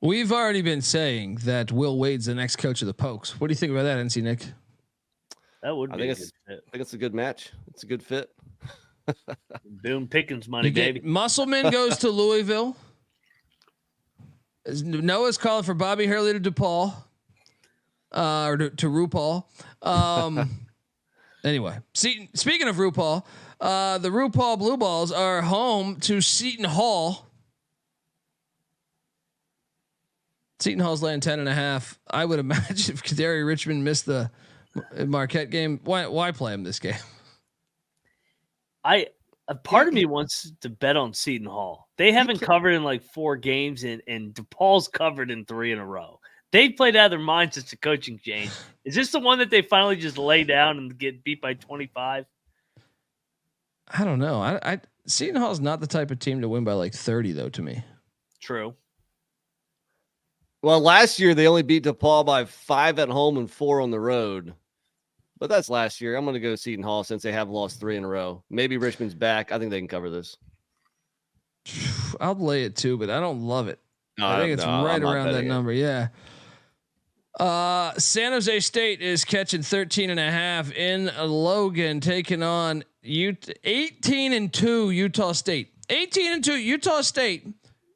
We've already been saying that Will Wade's the next coach of the Pokes. What do you think about that, NC Nick? That would be I think it's a good match. It's a good fit. Boone Pickens money, baby. Musselman goes to Louisville. Noah's calling for Bobby Hurley to DePaul, or to RuPaul. Anyway, speaking of RuPaul, the RuPaul Blue Balls are home to Seton Hall. Seton Hall's laying 10.5. I would imagine if Kadary Richmond missed the Marquette game, why play him this game? A part of me wants to bet on Seton Hall. They haven't covered in like 4 games, and DePaul's covered in 3 in a row. They've played out of their minds since the coaching change. Is this the one that they finally just lay down and get beat by 25? I don't know. Seton Hall's not the type of team to win by like 30, though, to me. True. Well, last year they only beat DePaul by 5 at home and 4 on the road. But that's last year. I'm going to go Seton Hall since they have lost 3 in a row. Maybe Richmond's back. I think they can cover this. I'll lay it too, but I don't love it. No, I think it's right around that number. Yeah. San Jose State is catching 13.5 in Logan, taking on 18-2 Utah State. 18-2 Utah State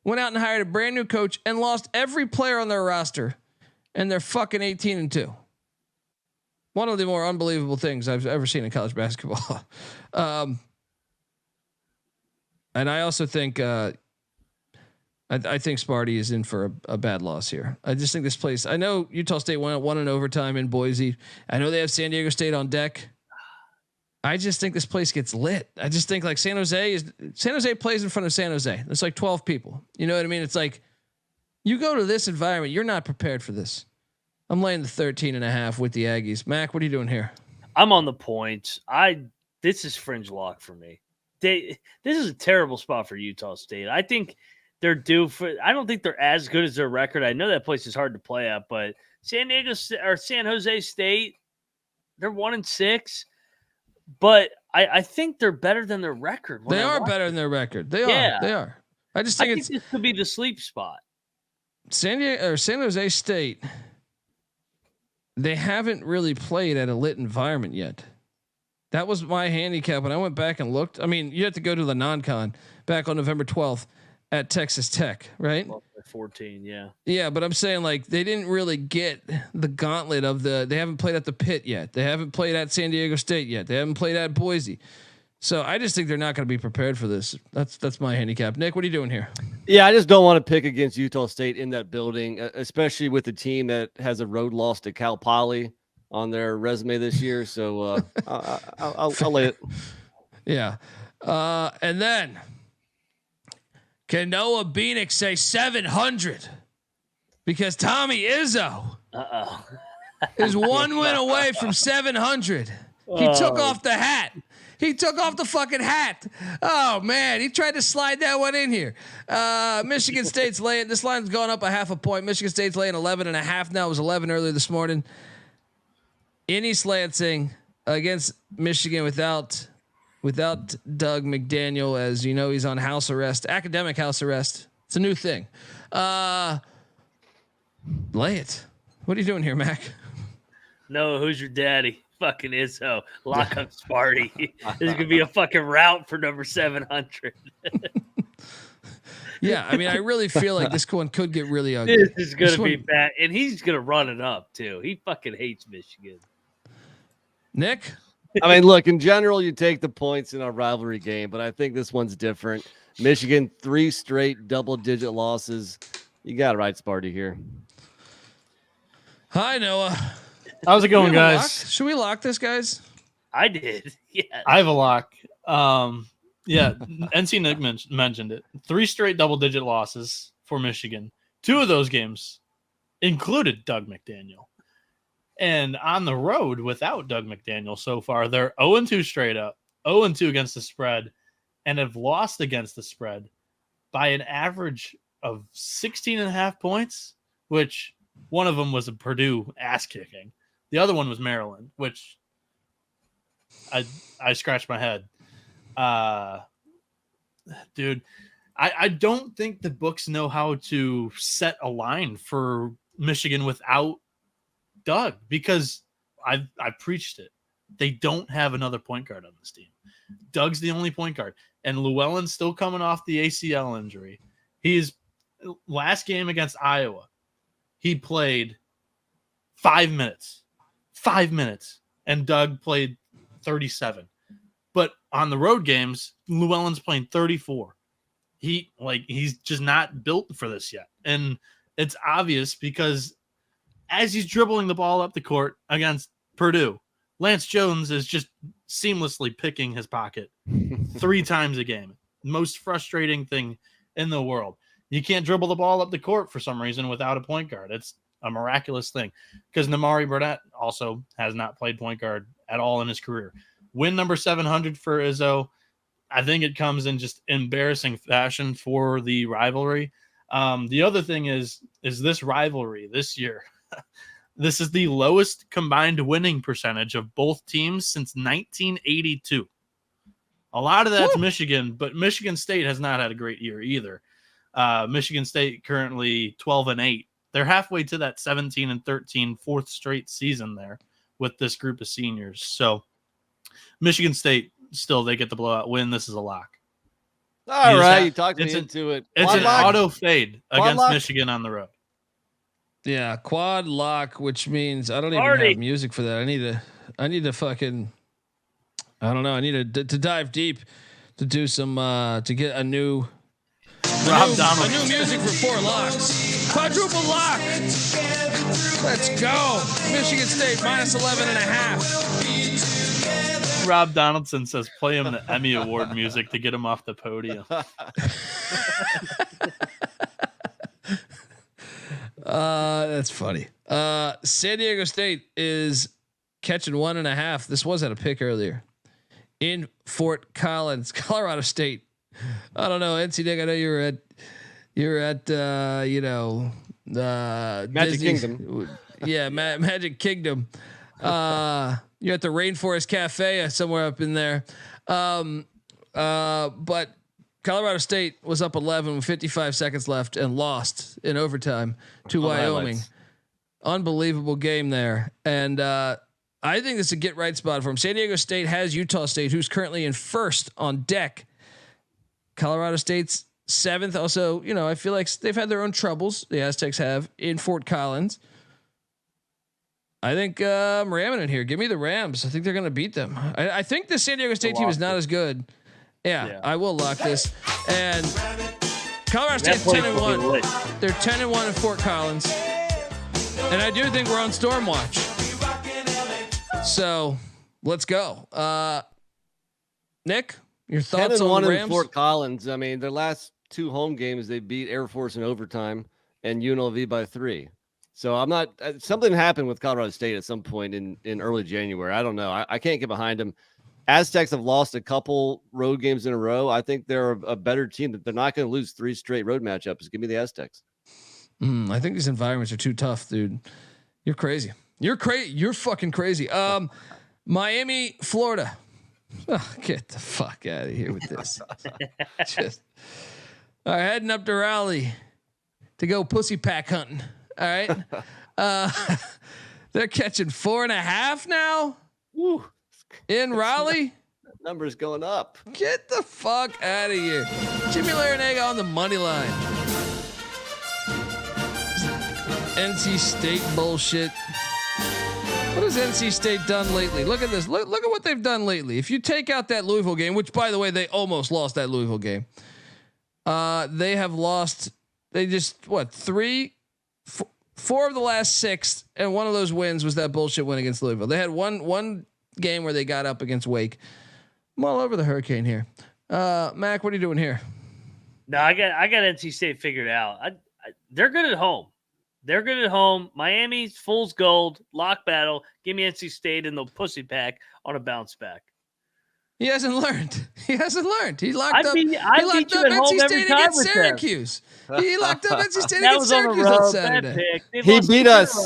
went out and hired a brand new coach and lost every player on their roster, and they're fucking 18-2. One of the more unbelievable things I've ever seen in college basketball. And I also think I think Sparty is in for a bad loss here. I just think this place. I know Utah State won in overtime in Boise. I know they have San Diego State on deck. I just think this place gets lit. I just think like San Jose plays in front of San Jose. There's like 12 people. You know what I mean? It's like you go to this environment, you're not prepared for this. I'm laying the 13.5 with the Aggies. Mac, what are you doing here? I'm on the points. This is fringe lock for me. This is a terrible spot for Utah State. I think they're due for. I don't think they're as good as their record. I know that place is hard to play at, but San Jose State, they're 1-6. But I think they're better than their record. They are better than their record. They are. I just think this could be the sleep spot. San Jose State. They haven't really played at a lit environment yet. That was my handicap when I went back and looked. I mean, you have to go to the non-con back on November 12th at Texas Tech, right? 14, yeah. Yeah, but I'm saying like they didn't really get the gauntlet of they haven't played at the Pit yet. They haven't played at San Diego State yet. They haven't played at Boise. So I just think they're not going to be prepared for this. That's my handicap. Nick, what are you doing here? Yeah, I just don't want to pick against Utah State in that building, especially with the team that has a road loss to Cal Poly on their resume this year. So I'll lay it. Yeah. And then can Noah Bieniek say 700? Because Tommy Izzo is one win away from 700. He took off the hat. He took off the fucking hat. Oh man, he tried to slide that one in here. Michigan State's laying. This line's going up a half a point. Michigan State's laying 11.5 now. It was 11 earlier this morning. In East Lansing against Michigan without Doug McDaniel, as you know, he's on house arrest, academic house arrest. It's a new thing. Lay it. What are you doing here, Mac? No, who's your daddy? Fucking Izzo. Lock up Sparty. This is gonna be a fucking route for number 700. Yeah, I mean, I really feel like this one could get really ugly. This is gonna be bad, and he's gonna run it up too. He fucking hates Michigan. Nick? I mean, look, in general, you take the points in a rivalry game, but I think this one's different. Michigan, 3 straight double-digit losses. You got it right, Sparty here. Hi, Noah. How's it going, guys? Should we lock this, guys? I did. Yeah. I have a lock. Yeah, NC Nick mentioned it. 3 straight double-digit losses for Michigan. 2 of those games included Doug McDaniel. And on the road without Doug McDaniel so far, they're 0-2 straight up, 0-2 against the spread, and have lost against the spread by an average of 16.5 points, which one of them was a Purdue ass kicking. The other one was Maryland, which I scratched my head. Dude, I don't think the books know how to set a line for Michigan without Doug, because I preached it. They don't have another point guard on this team. Doug's the only point guard, and Llewellyn's still coming off the ACL injury. He's last game against Iowa. He played 5 minutes, and Doug played 37. But on the road games, Llewellyn's playing 34. He's just not built for this yet. And it's obvious because as he's dribbling the ball up the court against Purdue, Lance Jones is just seamlessly picking his pocket 3 times a game. Most frustrating thing in the world. You can't dribble the ball up the court for some reason without a point guard. It's a miraculous thing, because Namari Burnett also has not played point guard at all in his career. Win number 700 for Izzo. I think it comes in just embarrassing fashion for the rivalry. The other thing is this rivalry this year. This is the lowest combined winning percentage of both teams since 1982. A lot of that's Michigan, but Michigan State has not had a great year either. Michigan State currently 12-8. They're halfway to that 17-13 fourth straight season there with this group of seniors. So Michigan State still, they get the blowout win. This is a lock. All right, you talked me into it. It's an auto fade against lock. Michigan on the road. Yeah, quad lock, which means I don't even have music for that. I need to fucking, I don't know. I need to dive deep to do some to get a new music for 4 locks. Quadruple lock. Let's go. Michigan State -11.5. Rob Donaldson says play him the Emmy Award music to get him off the podium. That's funny. San Diego State is catching 1.5. This was at a pick earlier in Fort Collins, Colorado State. I don't know, NC Nick. I know you're at Magic Disney. Kingdom. Yeah, Magic Kingdom. You're at the Rainforest Cafe somewhere up in there. But Colorado State was up 11 with 55 seconds left and lost in overtime to Wyoming. Unbelievable game there. And I think this is a get right spot for them. San Diego State has Utah State, who's currently in first on deck. Colorado State's 7th. Also, I feel like they've had their own troubles. The Aztecs have in Fort Collins. I think I'm ramming it here. Give me the Rams. I think they're going to beat them. I think the San Diego State team is not as good. Yeah, I will lock this. And Colorado State's 10-1. They're 10-1 in Fort Collins. And I do think we're on storm watch. So let's go. Nick, your thoughts on the Rams? 10-1 in Fort Collins. I mean, their last 2 home games, they beat Air Force in overtime and UNLV by 3. So I'm not. Something happened with Colorado State at some point in early January. I don't know. I can't get behind them. Aztecs have lost a couple road games in a row. I think they're a better team. That they're not going to lose 3 straight road matchups. Give me the Aztecs. I think these environments are too tough, dude. You're crazy. You're crazy. You're fucking crazy. Miami, Florida. Oh, get the fuck out of here with this. Just all right, heading up to Raleigh to go pussy pack hunting. All right. They're catching 4.5 now. Woo. In Raleigh. That number's going up. Get the fuck out of here. Jimmy Larinaga on the money line. NC State bullshit. What has NC State done lately? Look at this. Look at what they've done lately. If you take out that Louisville game, which by the way, they almost lost that Louisville game. They have lost. They just 4 of the last 6, and one of those wins was that bullshit win against Louisville. They had one game where they got up against Wake. I'm all over the Hurricane here. Mac, what are you doing here? No, I got NC State figured out. They're good at home. They're good at home. Miami's fool's gold, lock battle. Give me NC State and the pussy pack on a bounce back. He hasn't learned. He locked up. He locked up NC State against Syracuse. He locked up NC State against Syracuse on Saturday. He beat us.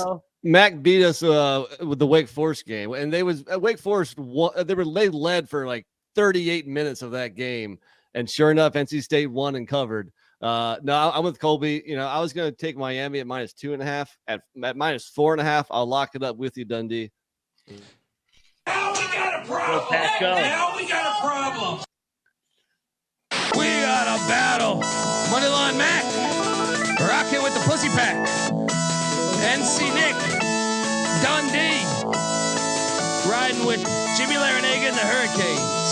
Mac beat us with the Wake Forest game, and they Wake Forest. They led for like 38 minutes of that game, and sure enough, NC State won and covered. No, I'm with Colby. I was going to take Miami at -2.5. At -4.5, I'll lock it up with you, Dundee. Now we got a problem. Now we got a problem. We got a battle. Moneyline Mac. Rocking with the pussy pack. NC Nick. Dundee. Riding with Jimmy Larinaga and the Hurricanes.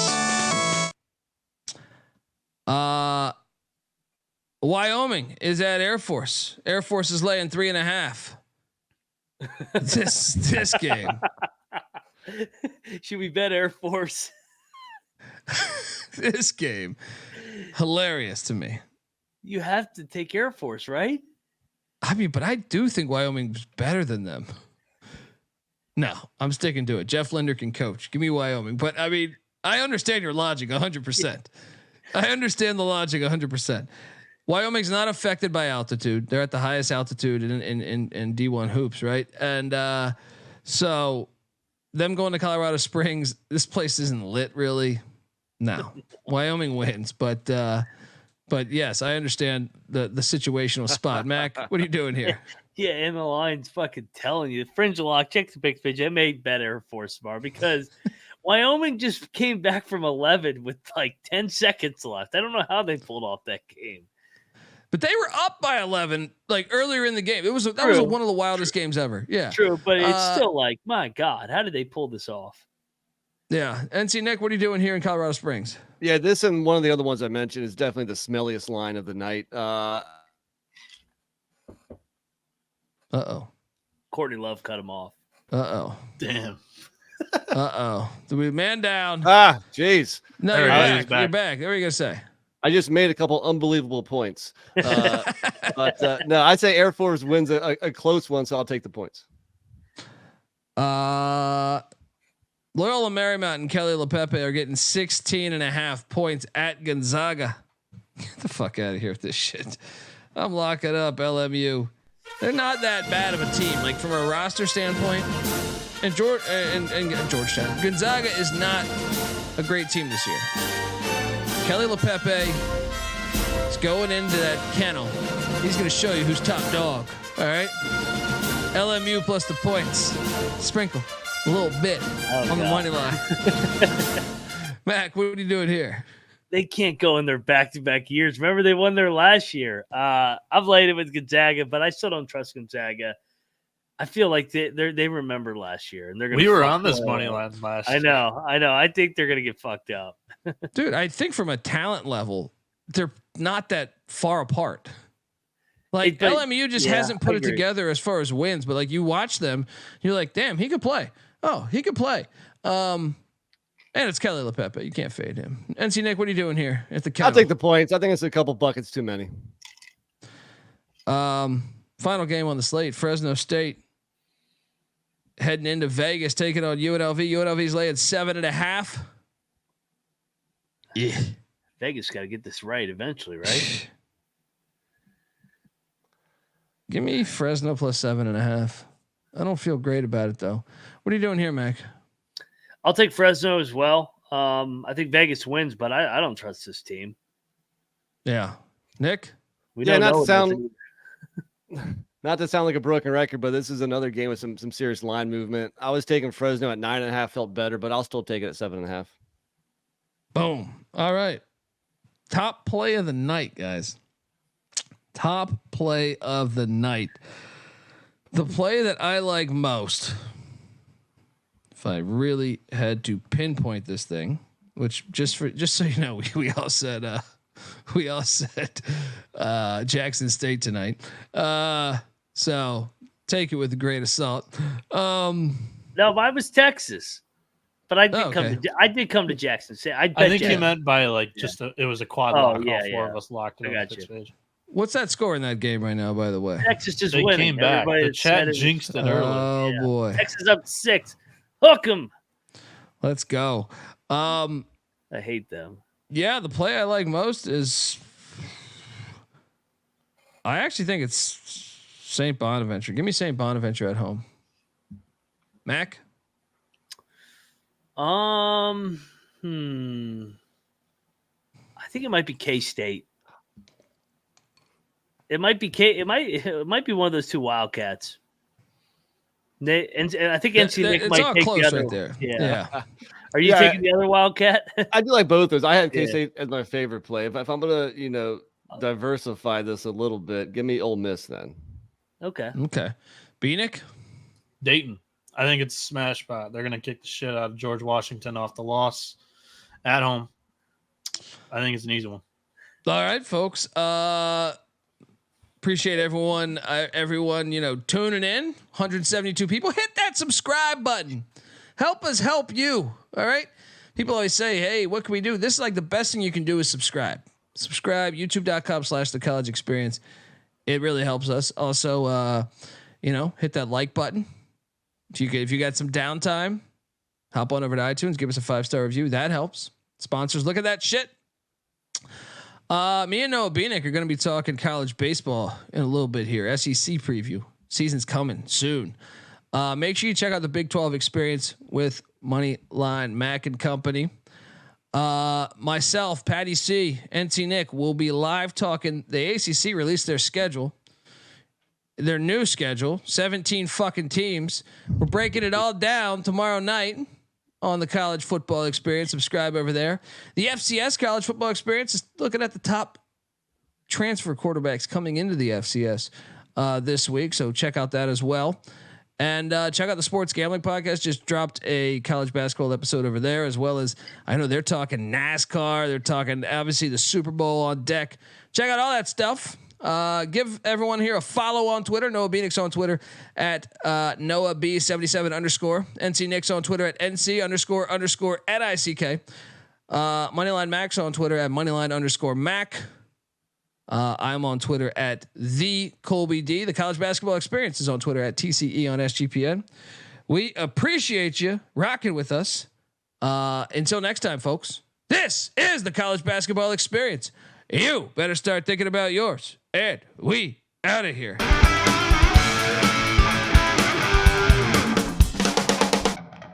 Wyoming is at Air Force. Air Force is laying 3.5. This game. Should we bet Air Force? This game, hilarious to me. You have to take Air Force, right? I mean, but I do think Wyoming's better than them. No, I'm sticking to it. Jeff Linder can coach. Give me Wyoming. But I mean, I understand your logic 100%. I understand the logic 100%. Wyoming's not affected by altitude. They're at the highest altitude in D1 hoops, right? And so them going to Colorado Springs, this place isn't lit really. No, Wyoming wins, but yes, I understand the situational spot. Mac, what are you doing here? Yeah, and the line's fucking telling you. Fringe lock, check the big page. I made better for Smart because Wyoming just came back from 11 with like 10 seconds left. I don't know how they pulled off that game. But they were up by 11 like earlier in the game. That was one of the wildest games ever. Yeah, true, but it's still like, my God, how did they pull this off? Yeah, NC Nick, what are you doing here in Colorado Springs? Yeah, this and one of the other ones I mentioned is definitely the smelliest line of the night. Courtney Love cut him off. Damn. Do we man down? Jeez. No, you're back. You're back. What were you gonna say? I just made a couple unbelievable points. But no, I'd say Air Force wins a close one, so I'll take the points. Loyola Marymount and Kelly LePepe are getting 16.5 points at Gonzaga. Get the fuck out of here with this shit. I'm locking up LMU. They're not that bad of a team, like from a roster standpoint. And Georgetown, Gonzaga is not a great team this year. Kelly LePepe is going into that kennel. He's going to show you who's top dog. All right. LMU plus the points. Sprinkle a little bit on the money line. Mac, what are you doing here? They can't go in their back-to-back years. Remember, they won their last year. I've laid it with Gonzaga, but I still don't trust Gonzaga. I feel like they remember last year, and they're gonna. We were on this money line last. I know. I think they're gonna get fucked up. Dude, I think from a talent level, they're not that far apart. Like LMU just hasn't put it together as far as wins, but like you watch them, you're like, damn, he could play. Oh, he could play. And it's Kelly LePepe. You can't fade him. NC Nick, what are you doing here at the kennel? I'll take the points. I think it's a couple buckets too many. Final game on the slate: Fresno State heading into Vegas, taking on UNLV. UNLV's laying 7.5. Yeah, Vegas got to get this right eventually, right? Give me Fresno plus 7.5. I don't feel great about it though. What are you doing here, Mac? I'll take Fresno as well. I think Vegas wins, but I don't trust this team. Yeah, Nick. Not to sound like a broken record, but this is another game with some serious line movement. I was taking Fresno at 9.5, felt better, but I'll still take it at 7.5. Boom. All right. Top play of the night, guys. Top play of the night. The play that I like most, if I really had to pinpoint this thing, which just so you know, we all said Jackson State tonight. So take it with a grain of salt. No, I was Texas, but I did come to Jackson State. I think he meant by like it was a quad lock. All four of us locked it. I got you. What's that score in that game right now, by the way? Texas just they winning. Came back. The chat jinxed it early. Oh boy. Texas up 6. Hook 'em. Let's go. I hate them. Yeah, the play I like most is I actually think it's St. Bonaventure. Give me St. Bonaventure at home. Mac? I think it might be K-State. It might be one of those two Wildcats. And I think NC Nick might take the other right there. Yeah. Are you taking the other Wildcat? I do like both those. I have K-State as my favorite play. If I'm gonna, diversify this a little bit, give me Ole Miss then. Okay. Bieniek? Dayton. I think it's a smash spot. They're gonna kick the shit out of George Washington off the loss at home. I think it's an easy one. All right, folks. Appreciate everyone tuning in. 172 people. Hit that subscribe button. Help us help you. All right. People always say, hey, what can we do? This is like the best thing you can do is subscribe. Subscribe, youtube.com/the college experience. It really helps us. Also, hit that like button. If you got some downtime, hop on over to iTunes, give us a 5-star review. That helps. Sponsors, look at that shit. Me and Noah Bieniek are going to be talking college baseball in a little bit here. SEC preview. Season's coming soon. Make sure you check out the Big 12 experience with Moneyline Mac and Company. Myself, Patty C, NT Nick will be live talking. The ACC released their schedule, their new schedule, 17 fucking teams. We're breaking it all down tomorrow night on the college football experience. Subscribe over there. The FCS college football experience is looking at the top transfer quarterbacks coming into the FCS this week. So check out that as well. And check out the Sports Gambling Podcast. Just dropped a college basketball episode over there, as well as I know they're talking NASCAR. They're talking obviously the Super Bowl on deck. Check out all that stuff. Give everyone here a follow on Twitter. Noah Bieniek's on Twitter at NoahB77_. NC Nick's on Twitter at NC__@ICK. Moneyline Max on Twitter at Moneyline_Mac. I'm on Twitter at the Colby D. The college basketball experience is on Twitter at TCE on SGPN. We appreciate you rocking with us. Until next time, folks, this is the college basketball experience. You better start thinking about yours. And we out of here.